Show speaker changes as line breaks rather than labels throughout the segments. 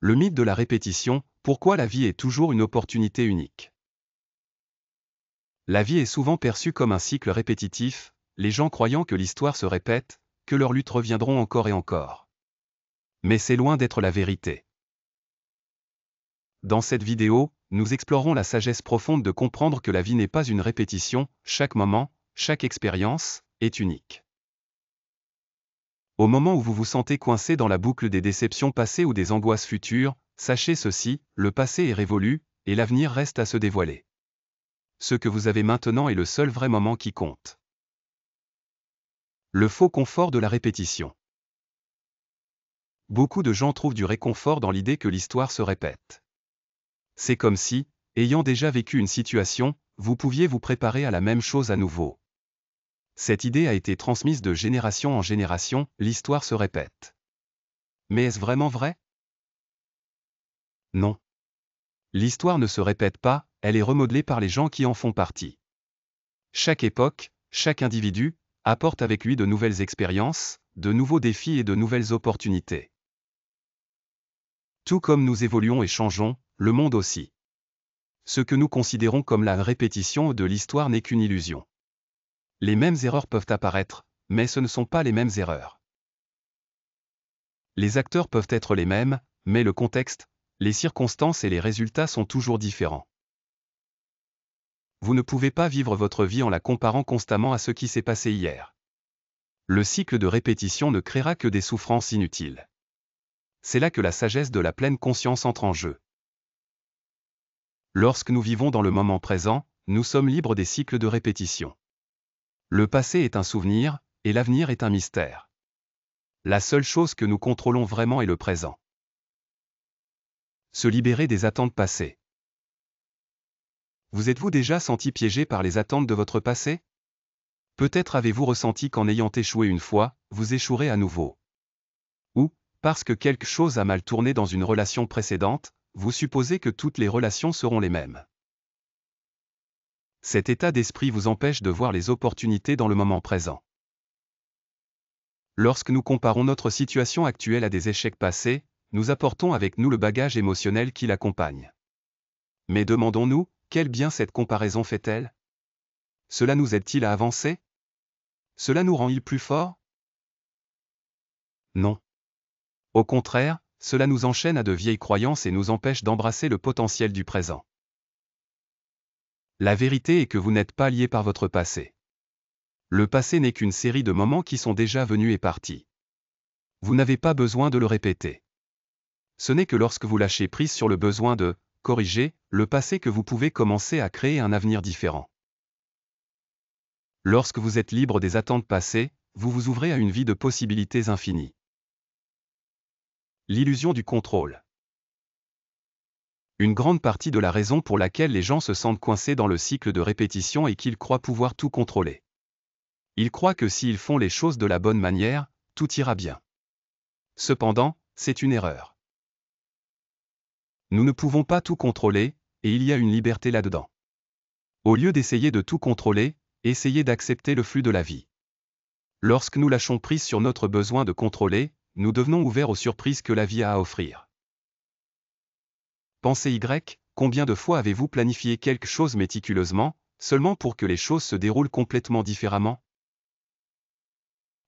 Le mythe de la répétition, pourquoi la vie est toujours une opportunité unique. La vie est souvent perçue comme un cycle répétitif, les gens croyant que l'histoire se répète, que leurs luttes reviendront encore et encore. Mais c'est loin d'être la vérité. Dans cette vidéo, nous explorons la sagesse profonde de comprendre que la vie n'est pas une répétition, chaque moment, chaque expérience, est unique. Au moment où vous vous sentez coincé dans la boucle des déceptions passées ou des angoisses futures, sachez ceci, le passé est révolu, et l'avenir reste à se dévoiler. Ce que vous avez maintenant est le seul vrai moment qui compte. Le faux confort de la répétition. Beaucoup de gens trouvent du réconfort dans l'idée que l'histoire se répète. C'est comme si, ayant déjà vécu une situation, vous pouviez vous préparer à la même chose à nouveau. Cette idée a été transmise de génération en génération, l'histoire se répète. Mais est-ce vraiment vrai? Non. L'histoire ne se répète pas, elle est remodelée par les gens qui en font partie. Chaque époque, chaque individu, apporte avec lui de nouvelles expériences, de nouveaux défis et de nouvelles opportunités. Tout comme nous évoluons et changeons, le monde aussi. Ce que nous considérons comme la répétition de l'histoire n'est qu'une illusion. Les mêmes erreurs peuvent apparaître, mais ce ne sont pas les mêmes erreurs. Les acteurs peuvent être les mêmes, mais le contexte, les circonstances et les résultats sont toujours différents. Vous ne pouvez pas vivre votre vie en la comparant constamment à ce qui s'est passé hier. Le cycle de répétition ne créera que des souffrances inutiles. C'est là que la sagesse de la pleine conscience entre en jeu. Lorsque nous vivons dans le moment présent, nous sommes libres des cycles de répétition. Le passé est un souvenir, et l'avenir est un mystère. La seule chose que nous contrôlons vraiment est le présent. Se libérer des attentes passées. Vous êtes-vous déjà senti piégé par les attentes de votre passé? Peut-être avez-vous ressenti qu'en ayant échoué une fois, vous échouerez à nouveau. Ou, parce que quelque chose a mal tourné dans une relation précédente, vous supposez que toutes les relations seront les mêmes. Cet état d'esprit vous empêche de voir les opportunités dans le moment présent. Lorsque nous comparons notre situation actuelle à des échecs passés, nous apportons avec nous le bagage émotionnel qui l'accompagne. Mais demandons-nous, quel bien cette comparaison fait-elle? Cela nous aide-t-il à avancer? Cela nous rend-il plus forts? Non. Au contraire, cela nous enchaîne à de vieilles croyances et nous empêche d'embrasser le potentiel du présent. La vérité est que vous n'êtes pas lié par votre passé. Le passé n'est qu'une série de moments qui sont déjà venus et partis. Vous n'avez pas besoin de le répéter. Ce n'est que lorsque vous lâchez prise sur le besoin de corriger le passé que vous pouvez commencer à créer un avenir différent. Lorsque vous êtes libre des attentes passées, vous vous ouvrez à une vie de possibilités infinies. L'illusion du contrôle. Une grande partie de la raison pour laquelle les gens se sentent coincés dans le cycle de répétition est qu'ils croient pouvoir tout contrôler. Ils croient que s'ils font les choses de la bonne manière, tout ira bien. Cependant, c'est une erreur. Nous ne pouvons pas tout contrôler, et il y a une liberté là-dedans. Au lieu d'essayer de tout contrôler, essayez d'accepter le flux de la vie. Lorsque nous lâchons prise sur notre besoin de contrôler, nous devenons ouverts aux surprises que la vie a à offrir. Pensez Y, combien de fois avez-vous planifié quelque chose méticuleusement, seulement pour que les choses se déroulent complètement différemment?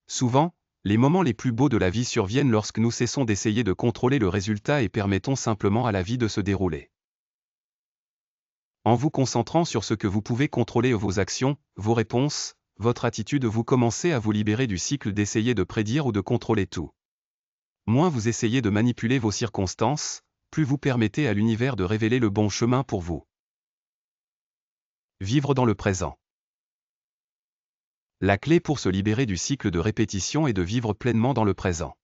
Souvent, les moments les plus beaux de la vie surviennent lorsque nous cessons d'essayer de contrôler le résultat et permettons simplement à la vie de se dérouler. En vous concentrant sur ce que vous pouvez contrôler, vos actions, vos réponses, votre attitude, vous commencez à vous libérer du cycle d'essayer de prédire ou de contrôler tout. Moins vous essayez de manipuler vos circonstances, plus vous permettez à l'univers de révéler le bon chemin pour vous. Vivre dans le présent. La clé pour se libérer du cycle de répétition est de vivre pleinement dans le présent.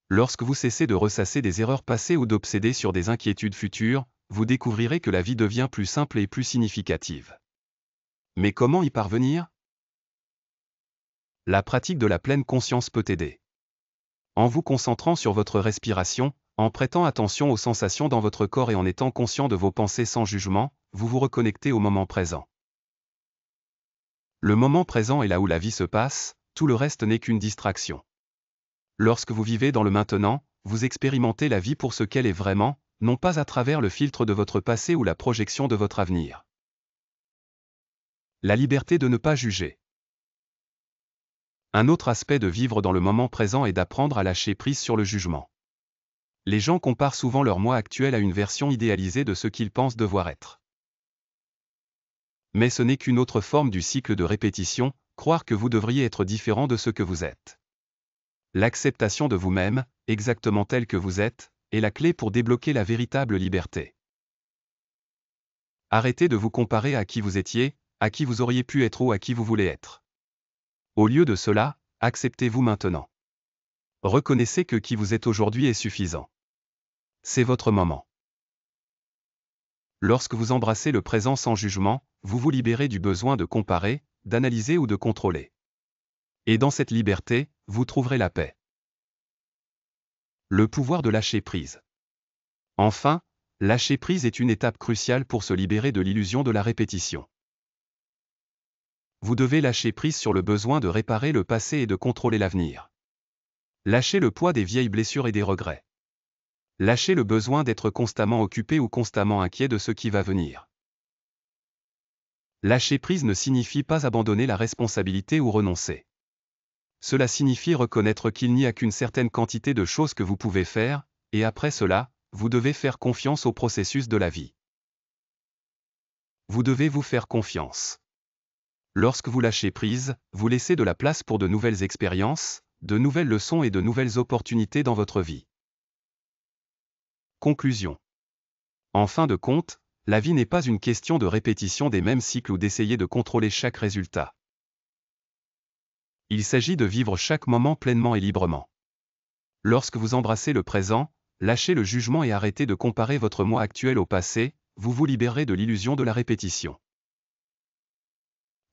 Lorsque vous cessez de ressasser des erreurs passées ou d'obséder sur des inquiétudes futures, vous découvrirez que la vie devient plus simple et plus significative. Mais comment y parvenir? La pratique de la pleine conscience peut aider. En vous concentrant sur votre respiration, en prêtant attention aux sensations dans votre corps et en étant conscient de vos pensées sans jugement, vous vous reconnectez au moment présent. Le moment présent est là où la vie se passe, tout le reste n'est qu'une distraction. Lorsque vous vivez dans le maintenant, vous expérimentez la vie pour ce qu'elle est vraiment, non pas à travers le filtre de votre passé ou la projection de votre avenir. La liberté de ne pas juger. Un autre aspect de vivre dans le moment présent est d'apprendre à lâcher prise sur le jugement. Les gens comparent souvent leur moi actuel à une version idéalisée de ce qu'ils pensent devoir être. Mais ce n'est qu'une autre forme du cycle de répétition, croire que vous devriez être différent de ce que vous êtes. L'acceptation de vous-même, exactement tel que vous êtes, est la clé pour débloquer la véritable liberté. Arrêtez de vous comparer à qui vous étiez, à qui vous auriez pu être ou à qui vous voulez être. Au lieu de cela, acceptez-vous maintenant. Reconnaissez que qui vous êtes aujourd'hui est suffisant. C'est votre moment. Lorsque vous embrassez le présent sans jugement, vous vous libérez du besoin de comparer, d'analyser ou de contrôler. Et dans cette liberté, vous trouverez la paix. Le pouvoir de lâcher prise. Enfin, lâcher prise est une étape cruciale pour se libérer de l'illusion de la répétition. Vous devez lâcher prise sur le besoin de réparer le passé et de contrôler l'avenir. Lâchez le poids des vieilles blessures et des regrets. Lâchez le besoin d'être constamment occupé ou constamment inquiet de ce qui va venir. Lâcher prise ne signifie pas abandonner la responsabilité ou renoncer. Cela signifie reconnaître qu'il n'y a qu'une certaine quantité de choses que vous pouvez faire, et après cela, vous devez faire confiance au processus de la vie. Vous devez vous faire confiance. Lorsque vous lâchez prise, vous laissez de la place pour de nouvelles expériences, de nouvelles leçons et de nouvelles opportunités dans votre vie. Conclusion. En fin de compte, la vie n'est pas une question de répétition des mêmes cycles ou d'essayer de contrôler chaque résultat. Il s'agit de vivre chaque moment pleinement et librement. Lorsque vous embrassez le présent, lâchez le jugement et arrêtez de comparer votre moi actuel au passé, vous vous libérez de l'illusion de la répétition.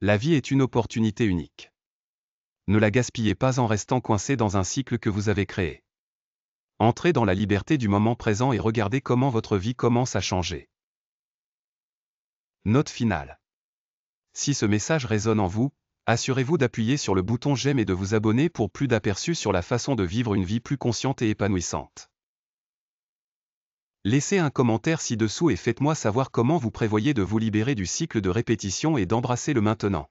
La vie est une opportunité unique. Ne la gaspillez pas en restant coincé dans un cycle que vous avez créé. Entrez dans la liberté du moment présent et regardez comment votre vie commence à changer. Note finale. Si ce message résonne en vous, assurez-vous d'appuyer sur le bouton j'aime et de vous abonner pour plus d'aperçus sur la façon de vivre une vie plus consciente et épanouissante. Laissez un commentaire ci-dessous et faites-moi savoir comment vous prévoyez de vous libérer du cycle de répétition et d'embrasser le maintenant.